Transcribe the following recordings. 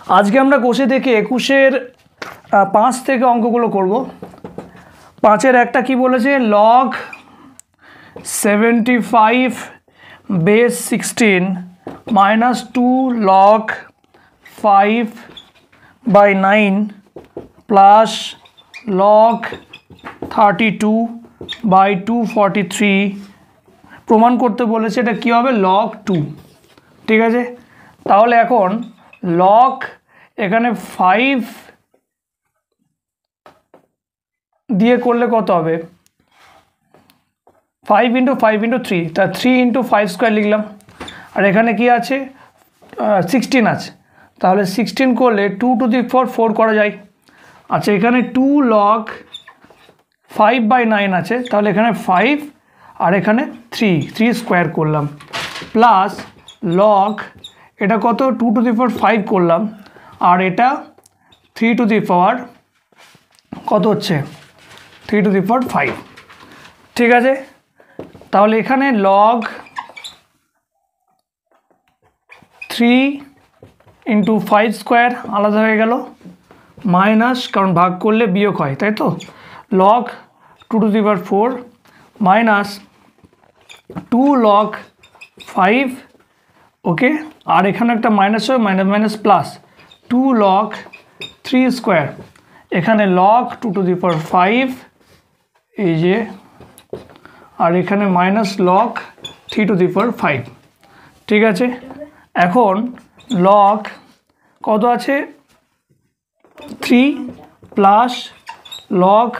আজকে আমরা কোষে থেকে 21-এর 5 থেকে অঙ্কগুলো করব। 5-এর একটা কি বলেছে, log 75 base 16 minus 2 log 5/9 plus log 32/243 প্রমাণ করতে বলেছে। এটা কি হবে, log 2। ঠিক আছে, তাহলে এখন log এখানে 5 দিয়ে করলে কত হবে, 5 × 5 × 3, তা 3 × 5 স্কোয়ার লিখলাম। আর এখানে কি আছে, 16 আছে, তাহলে 16 করলে 2 to the power 4 করা যায়। আচ্ছা, এখানে 2 log 5/9 আছে, তাহলে এখানে 5 আর এখানে 3 স্কোয়ার করলাম, প্লাস log এটা কত, 2 to the power 5 করলাম, আর এটা 3 to the power কত হচ্ছে, 3 to the power 5। ঠিক আছে, তাহলে এখানে log 3 × 5 স্কোয়ার আলাদা হয়ে গেল, মাইনাস, কারণ ভাগ করলে বিয়োগ হয়, তাই তো, log 2 to the power 4 minus 2 log 5, ওকে, আর এখানে একটা মাইনাস হবে, minus minus plus 2 log 3 square, এখানে log 2 to the power 5 এই যে, আর এখানে minus log 3 to the power 5। ঠিক আছে, এখন log কত আছে, 3 প্লাস log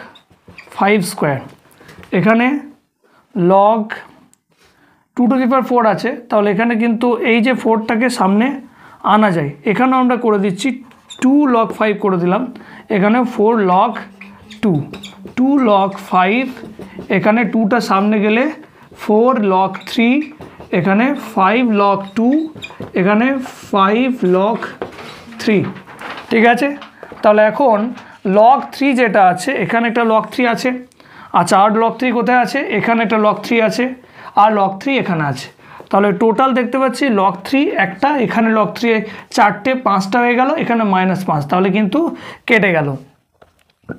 5 স্কোয়ার, এখানে log 2 to the power 4 আছে, তাহলে এখানে কিন্তু এই যে 4টাকে সামনে আনা যায়, এখানেও আমরা করে দিচ্ছি 2 log 5 করে দিলাম, এখানে 4 log 2 log 5, এখানে 2টা সামনে গেলে 4 log 3, এখানে 5 log 2, এখানে 5 log 3। ঠিক আছে, তাহলে এখন log 3 যেটা আছে, এখানে একটা log 3 আছে, আচ্ছা, আর log 3 কোথায় আছে, এখানে একটা log 3 আছে, আর log 3 এখানে আছে, তাহলে টোটাল দেখতে পাচ্ছি log 3 একটা, এখানে log 3 4টে, 5টা হয়ে গেল, এখানে -5, তাহলে কিন্তু কেটে গেল।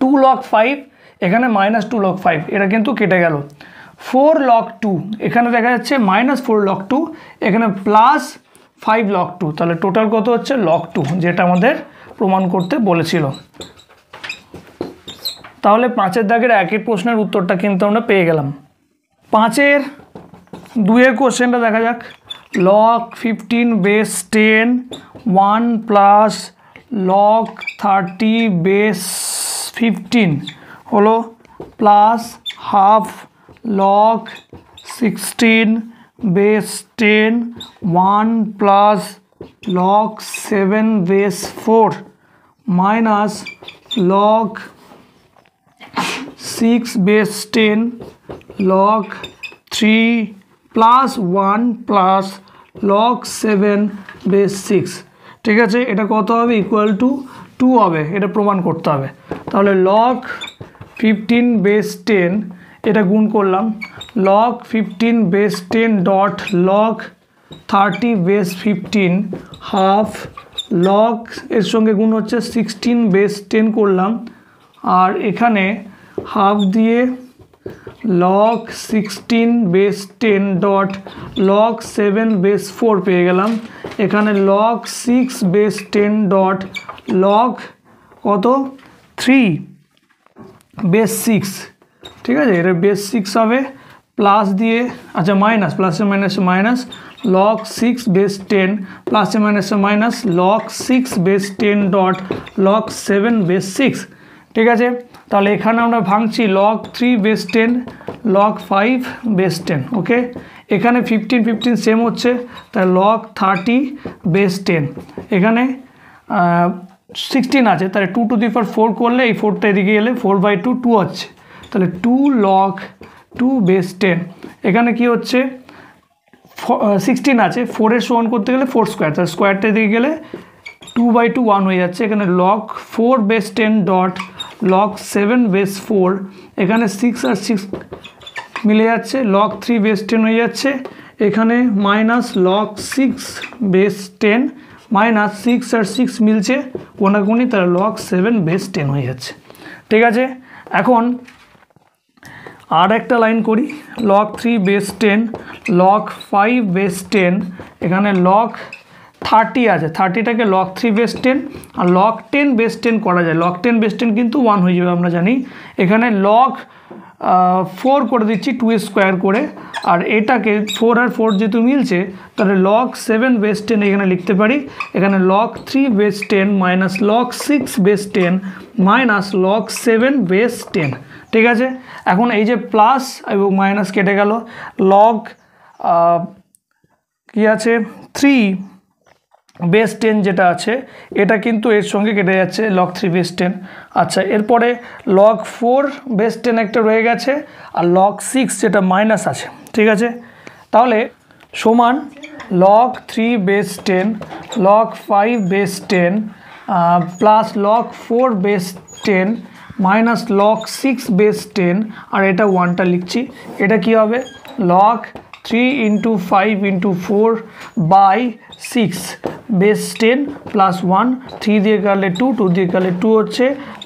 2 log 5 এখানে -2 log 5, এটা কিন্তু কেটে গেল। 4 log 2 এখানে দেখা যাচ্ছে -4 log 2, এখানে +5 log 2, তাহলে টোটাল কত হচ্ছে log 2, যেটা আমাদের প্রমাণ করতে বলেছিল। তাহলে 5-এর দাগের একই প্রশ্নের উত্তরটা কিন্তু আমরা পেয়ে গেলাম। 5-এর 2-এর কোশ্চেনটা দেখা যাক। log 15 base 10 1 plus log 30 base 15 হলো plus half log 16 base 10 1 plus log 7 base 4 minus log 6 base 10 log 3 plus 1 plus log 7 base 6। ঠিক আছে, এটা কত হবে, ইকুয়াল টু 2 হবে, এটা প্রমাণ করতে হবে। তাহলে log 15 base 10 এটা গুণ করলাম, log 15 base 10 dot log 30 base 15 half log এর সঙ্গে গুণ হচ্ছে 16 base 10 করলাম, আর এখানে হাফ দিয়ে log 16 base 10 dot log 7 base 4 পেয়ে গেলাম, এখানে log 6 base 10 ডট log কত 3 base 6। ঠিক আছে, এটা base 6 হবে, প্লাস দিয়ে, আচ্ছা মাইনাস, প্লাসে মাইনাসে মাইনাস log 6 base 10 প্লাসে মাইনাসে minus log 6 base 10 dot log 7 base 6। ঠিক আছে, তাহলে এখানে আমরা ভাঙছি log 3 base 10 log 5 base 10, ওকে, এখানে 15 সেম হচ্ছে, তাই log 30 base 10, এখানে 16 আছে, তাহলে 2 to the power 4 করলে এই 4টা এদিকে গেলে 4/2 2 হচ্ছে, তাহলে 2 log 2 base 10, এখানে কি হচ্ছে 16 আছে, 4-এর সমান করতে গেলে 4 স্কোয়ার, তাহলে স্কোয়ারটা এদিকে গেলে 2/2 1 হয়ে যাচ্ছে, এখানে log 4 base 10 dot log 7 base 4, এখানে 6 আর 6 মিলে যাচ্ছে, log 3 base 10 হয়ে যাচ্ছে, এখানে মাইনাস log 6 base 10 মাইনাস 6 আর 6 মিলছে কোনাকুনি, তাহলে log 7 বেস 10 হয়ে যাচ্ছে। ঠিক আছে, এখন আর একটা লাইন করি, log 3 বেস 10, log 5 বেস 10, এখানে log 30 আছে, 30টাকে log 3 বেস 10 আর log 10 বেস 10 করা যায়। log 10 বেস 10 কিন্তু 1 হয়ে যাবে আমরা জানি। এখানে log 4 করে দিচ্ছি 2 স্কোয়ার করে, আর এটাকে 4 আর 4 যেহেতু মিলছে তাহলে log 7 বেস 10 এখানে লিখতে পারি। এখানে log 3 base 10 minus log 6 base 10 minus log 7 base 10। ঠিক আছে, এখন এই যে প্লাস এবং মাইনাস কেটে গেল, log কি আছে 3 বেস 10 যেটা আছে এটা কিন্তু এর সঙ্গে কেটে যাচ্ছে log 3 বেস 10। আচ্ছা, এরপরে log 4 বেস 10 একটা রয়ে গেছে আর log 6 যেটা মাইনাস আছে। ঠিক আছে, তাহলে সমান log 3 base 10, log 5 base 10 plus log 4 base 10 minus log 6 base 10, আর এটা 1টা লিখছি। এটা কি হবে log 3 × 5 × 4 বাই 6 বেস 10 প্লাস 1, 3 দিয়ে কাটলে 2, 2 দিয়ে কাটলে 2 হচ্ছে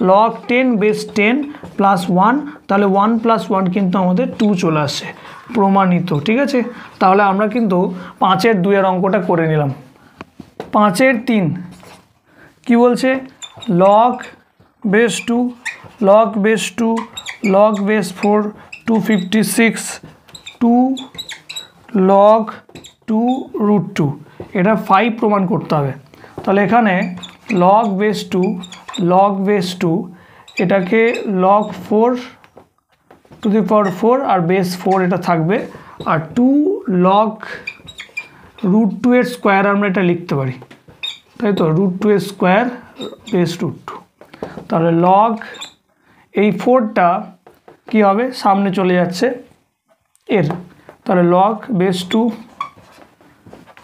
log 10 বেস 10 প্লাস 1, তাহলে 1 প্লাস 1 কিন্তু আমাদের 2 চলে আসে, প্রমাণিত। ঠিক আছে, তাহলে আমরা কিন্তু 5-এর 2-এর অঙ্কটা করে নিলাম। 5-এর 3 কি বলছে, log base 2, log base 2, log base 4, 256, 2 log 2 √2, এটা 5 প্রমাণ করতে হবে। তাহলে এখানে log বেস 2, log বেস 2, এটাকে log 4 টু দি পাওয়ার 4 আর বেস 4 এটা থাকবে, আর 2 log √2 এর স্কোয়ার আমরা এটা লিখতে পারি, তাই তো, √2 এর স্কোয়ার বেস √2। তাহলে log এই 4টা কি হবে, সামনে চলে যাচ্ছে এর, তাহলে log বেস 2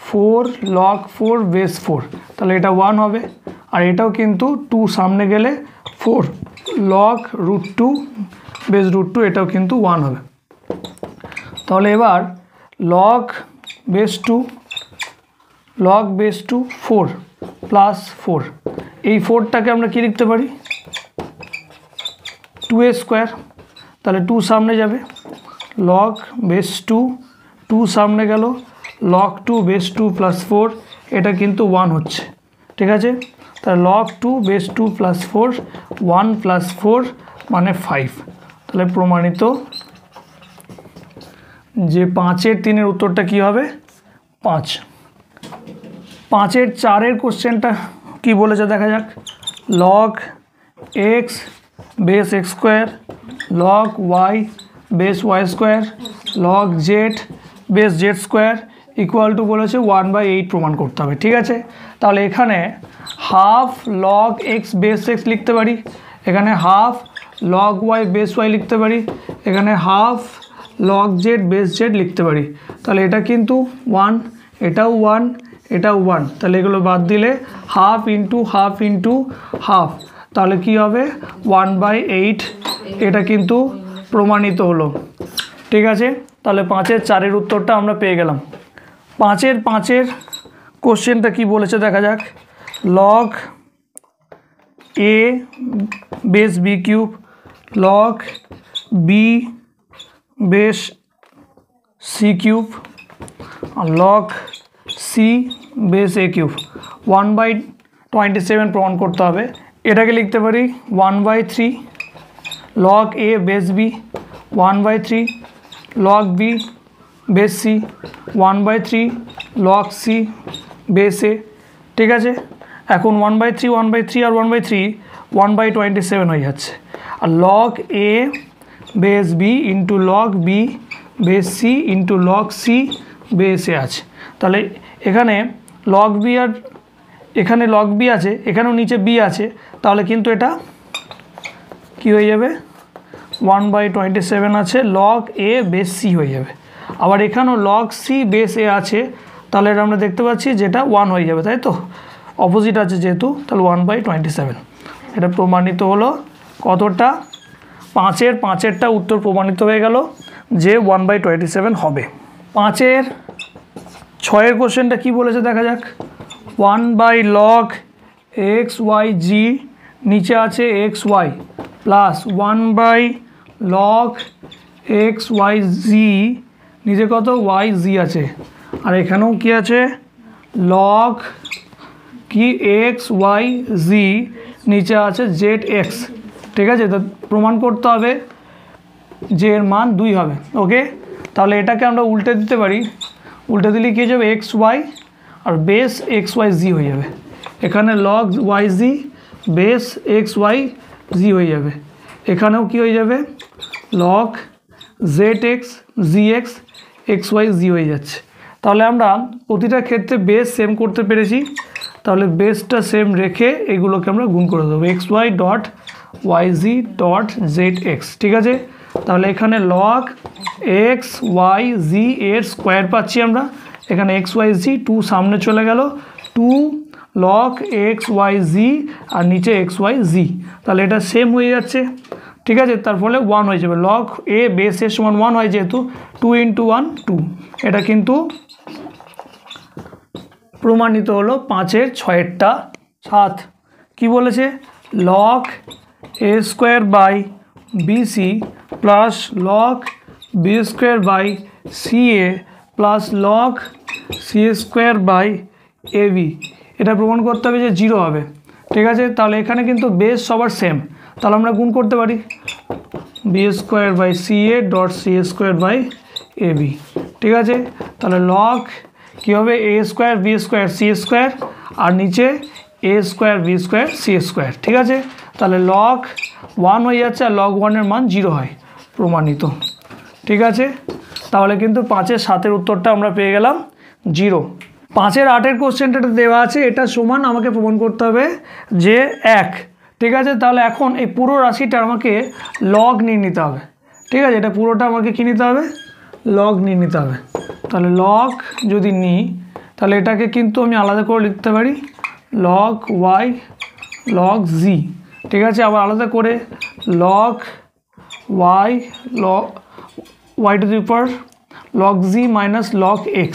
4 log 4 বেস 4, তাহলে এটা 1 হবে, আর এটাও কিন্তু 2 সামনে গেলে 4 log √2 বেস √2, এটাও কিন্তু 1 হবে। তাহলে এবার log বেস 2 4 প্লাস 4, এই 4টাকে আমরা কি লিখতে পারি 2 স্কোয়ার, তাহলে 2 সামনে যাবে log বেস 2, 2 সামনে গেল log 2 বেস 2 প্লাস 4, এটা কিন্তু 1 হচ্ছে। ঠিক আছে, তাহলে log 2 বেস 2 প্লাস 4, 1 প্লাস 4 মানে 5, তাহলে প্রমাণিত যে 5-এর 3-এর উত্তরটা কি হবে 5। 5-এর 4-এর কোশ্চেনটা কি বলেছে দেখা যাক, log x base x square, log y base y square, log z base z square equal to বলেছে 1/8 প্রমাণ করতে হবে। ঠিক আছে, তাহলে এখানে half log x base x লিখতে পারি, এখানে half log y base y লিখতে পারি, এখানে half log z base z লিখতে পারি। তাহলে এটা কিন্তু 1, এটাও 1, এটাও 1, তাহলে এগুলো বাদ দিলে half into half into half, তাহলে কি হবে 1/8, এটা কিন্তু প্রমাণিত হলো। ঠিক আছে, তাহলে 5-এর 4-এর উত্তরটা আমরা পেয়ে গেলাম। 5-এর 5-এর কোশ্চেনটা কি বলেছে দেখা যাক, log a base b cube, log b base c cube, আর log c base a cube, 1/27 প্রমাণ করতে হবে। এটাকে লিখতে পারি 1/3 log a base b, 1/3 log b base c, 1/3 log c base a। ঠিক আছে, এখন 1/3 1/3 আর 1/3 1/27 হয়ে যাচ্ছে, আর log a base b into log b base c into log c base a আছে। তাহলে এখানে log b আর এখানে log b আছে, এখানেও নিচে b আছে, তাহলে কিন্তু এটা কি হয়ে যাবে 1/27 আছে, log a বেস c হয়ে যাবে। আবার এখানেও log c বেস a আছে, তাহলে এটা আমরা দেখতে পাচ্ছি যেটা 1 হয়ে যাবে, তাই তো, অপোজিট আছে যেহেতু, তাহলে 1/27 এটা প্রমাণিত হলো। কতটা 5-এর 5-এরটা উত্তর প্রমাণিত হয়ে গেল যে 1/27 হবে। 5-এর 6-এর কোশ্চেনটা কি বলেছে দেখা যাক, 1/log xyz নিচে আছে xy প্লাস 1/log xyz নিচে কত yz আছে, আর এখানেও কি আছে log কি xyz নিচে আছে zx। ঠিক আছে, তো প্রমাণ করতে হবে যে এর মান 2 হবে। ওকে, তাহলে এটাকে আমরা উল্টে দিতে পারি, উল্টে দিলে কী হয়ে যাবে xy আর বেস xyz হয়ে যাবে, এখানে log yz বেস xyz হয়ে যাবে, এখানেও কি হয়ে যাবে log zx gx xyz হয়ে যাচ্ছে। তাহলে আমরা প্রতিটা ক্ষেত্রে বেস সেম করতে পেরেছি, তাহলে বেসটা সেম রেখে এগুলোকে আমরা গুণ করে দেবো xy dot yz dot zx। ঠিক আছে, তাহলে এখানে log xyz এর স্কোয়ার পাচ্ছি আমরা, এখানে xyz 2 সামনে চলে গেল 2 log xyz আর নিচে xyz, তাহলে এটা সেম হয়ে যাচ্ছে। ঠিক আছে, তার ফলে 1 হয়ে যাবে, log a বেস এর সমান 1 হয় যেহেতু 2 × 1 2। এটা কিন্তু প্রমাণিত হলো 5-এর 6-এরটা 7। কি বলেছে log a square by bc plus log b square by ca plus log c square by ab, এটা প্রমাণ করতে হবে যে 0 হবে। ঠিক আছে, তাহলে এখানে কিন্তু বেস সবার সেম, তাহলে আমরা গুণ করতে পারি b square by ca dot c square by ab। ঠিক আছে, তাহলে log কী হবে a square b square c square আর নিচে a square b square c square. ঠিক আছে, তাহলে log 1 হয়ে যাচ্ছে আর log 1 এর মান 0 হয়, প্রমাণিত। ঠিক আছে, তাহলে কিন্তু 5-এর 7-এর উত্তরটা আমরা পেয়ে গেলাম 0। 5-এর 8-এর কোশ্চেনটা দেওয়া আছে, এটা সমান আমাকে প্রমাণ করতে হবে যে 1। ঠিক আছে, তাহলে এখন এই পুরো রাশিটা আমাকে লগ নিয়ে নিতে হবে। ঠিক আছে, এটা পুরোটা আমাকে কী নিতে হবে লগ নিয়ে নিতে হবে। তাহলে লগ যদি নিই তাহলে এটাকে কিন্তু আমি আলাদা করে লিখতে পারি log y log z। ঠিক আছে, আবার আলাদা করে log y log y two the power log z minus log x,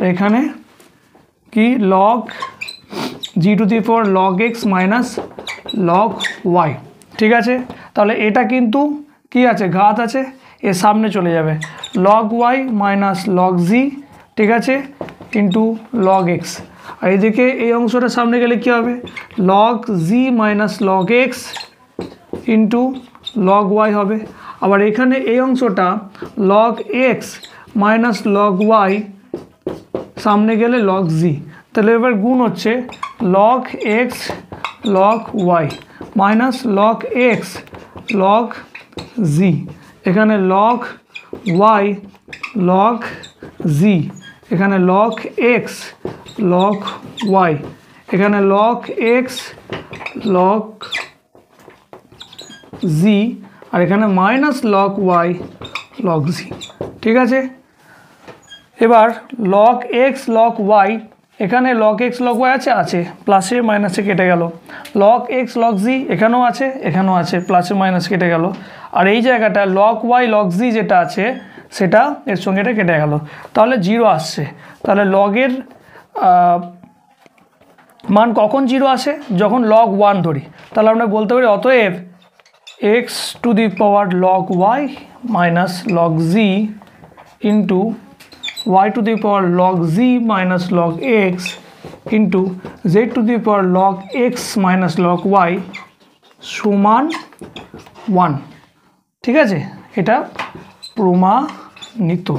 এখানে কি log g two the power log x minus log y। ঠিক আছে, তাহলে এটা কিন্তু কি আছে ঘাত আছে, এর সামনে চলে যাবে log y minus log z। ঠিক আছে, ইন্টু log x, আর এদিকে এই অংশটা সামনে গেলে কী হবে log z minus log x into log y হবে। আবার এখানে এই অংশটা log x minus log y সামনে গেলে log z, তাহলে এবার গুণ হচ্ছে log x log y minus log x log z, এখানে log y log z, এখানে log x log y, এখানে log x log z আর এখানে minus log y log z। ঠিক আছে, এবার log x log y, এখানে log x log y আছে প্লাসে মাইনাসে কেটে গেল, log x log z এখানেও আছে প্লাসে মাইনাস কেটে গেল, আর এই জায়গাটা log y log z যেটা আছে সেটা এর সঙ্গে এটা কেটে গেল, তাহলে 0 আসছে। তাহলে লগের মান কখন 0 আসে যখন log 1 ধরি, তাহলে আমরা বলতে পারি অতএব x two the power log y minus log z into y two the power log z minus log x into z two the power log x minus log y সমান 1। ঠিক আছে, এটা প্রমাণিত।